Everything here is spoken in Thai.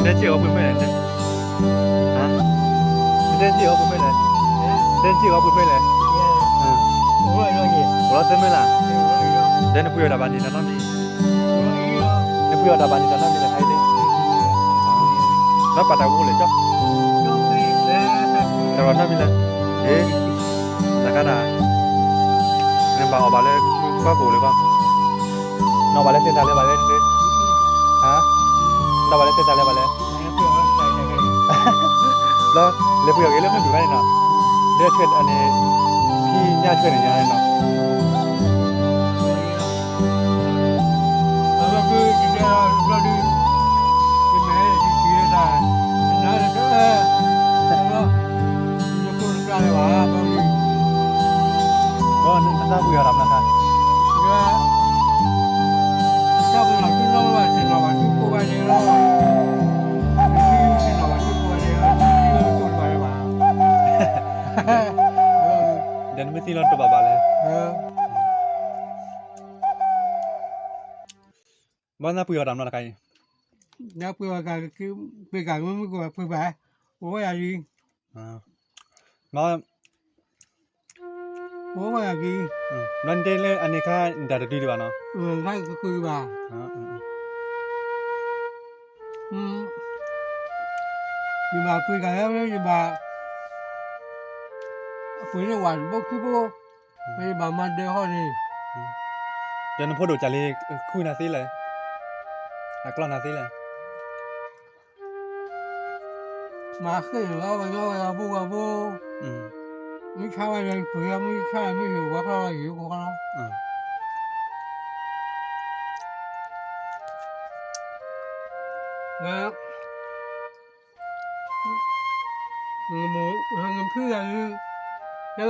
내 지가 불매네 아 내 지가 불매네 내 지가 불매네 뭐라 때문에 나 내는 부여다 많이 나 남이 내 부여다 많이 나 남이 나 타이데 나 빠다 고래 죠แต่ว่าถ้ามีแล้วเอ๊ะแต่ก็ได้เนี่ยบ่าวบาเลยก็กูเลยก็นอกบาเลยเสร็จแล้วบาเลยนี่ฮะนอกบาเลยเสร็จแล้วบาเลยแล้วเลยเพื่อนเรื่องไม่อยู่ได้เนาะเรื่องเชิญอันนี้พี่ญาติเชิญอย่างไรเนาะแล้วก็จริงๆเราดูที่แม่ที่ชีวิตได้นั่นก็แล้วจะพูดอะไรวะบางที ก็น่าคุยกับเรานะครับ ก็ถ้าเป็นเราที่เราว่าที่เราว่าที่กูว่าที่เราว่าที่เราว่าที่กูว่าที่เราที่เราพูดไปว่า เดี๋ยวไม่ซีรอนตัวบาเลยว่าน่าคุยกับเราเนาะใคร นักเพื่อการคือเพื่อการมันไม่กลัวเพื่อไปโอ้ยอะไรมาโอ้ยอะไรนั่นเดลอันนี้ค่ะดาร์ดีดีวะเนาะนั่นก็คือว่ามีมาคุยกันแล้วเนี่ยมาคุยในวันพวกคือพวกไม่มามันเดียวเขานี่เดี๋ยวน้องพูดดูจารีคุยนาซีเลยกล้องนาซีเลยมาขึ้นแล้วมันก็เราพวกเราพวกไม่ข้าวอะไรเผื่อไม่ข้าวไม่หิวว่าเราหิวของเราแล้วหมูทางเพื่อนแล้ว